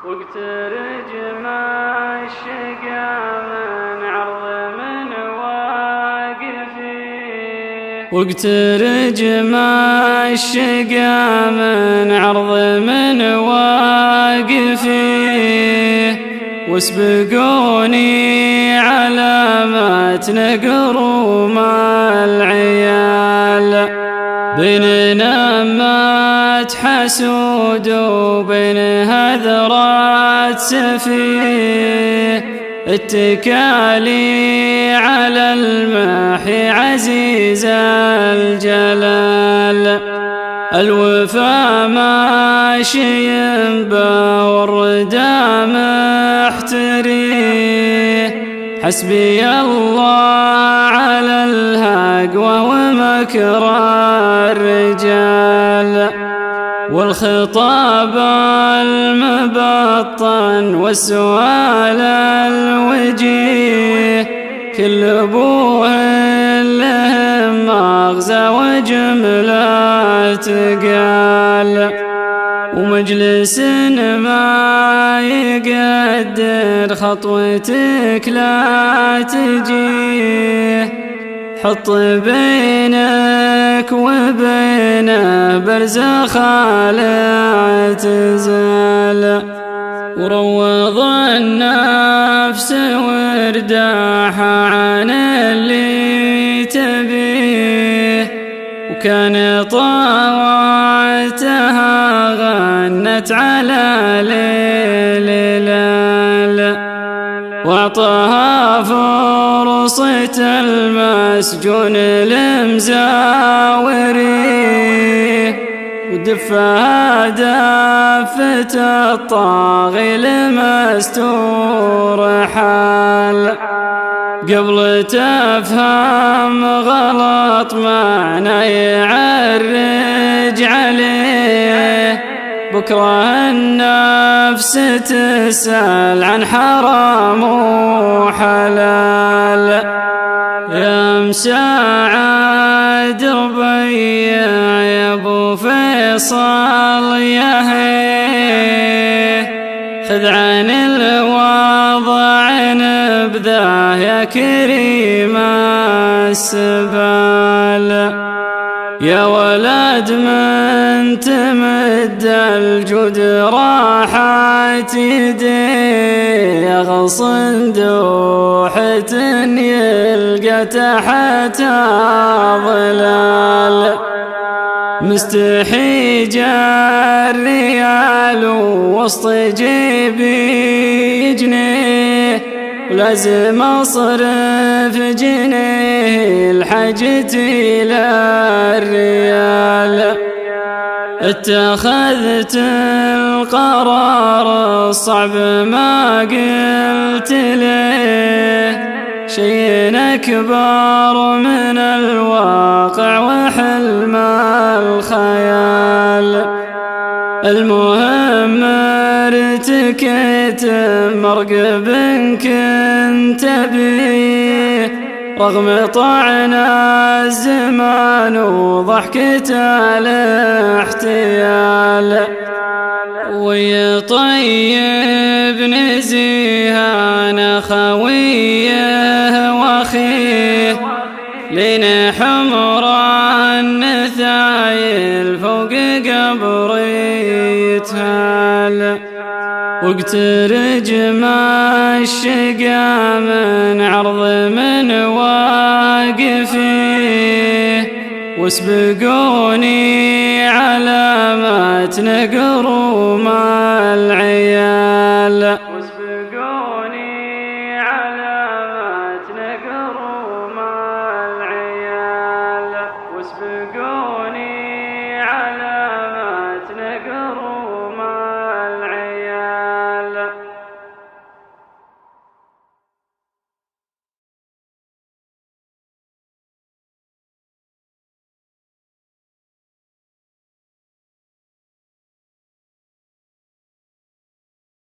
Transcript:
واقترج ما الشقا من عرض من واقفيه واقترج ما الشقا من عرض من واقفيه واسبقوني على ما تنقروا مع العيال بيننا ما تحسود وبين هذرات سفيه اتكالي على المحي عزيز الجلال الوفا ماشي به والردى محتريه حسبي الله على الهقوى ومكر الرجال والخطاب المبطن والسؤال الوجيه كل ابوه لهم مغزى وجملة قال ومجلس ما يقدر خطوتك لا تجيه حط بينك وبينه برزخ لا تزال وروض النفس وارتاح عن اللي تبيه وكان طاوعتها غنت على ليل ليل واعطاها فرصة المسجون المزاوري ودفها دفة الطاغي المستور حال قبل تفهم غلط معنى يعرج عليه بكرة النفس تسأل عن حرام وحلال يا مساعد ربيع يا ابو فيصل يا هي خذ عن الوضع نبذه يا كريم السبال يا ولد من تمد الجود راحت يديه يغصن دوحة يلقى تحت ظلال مستحي الريال وسط جيبي جنيه ولازم اصرف جنيه الحاجتي للريال اتخذت القرار الصعب ما قلت له شيء اكبر من الواقع وحلم الخيال المهم ارتكيت مرقب كنت بيه رغم طعن الزمان وضحكة الاحتيال ويطيب نزيهان خويه واخيه لين حمر النثايل فوق قبري يتهال واقترج ما الشقا من عرض من واقفيه واسبقوني على ما تنقروا مع العيال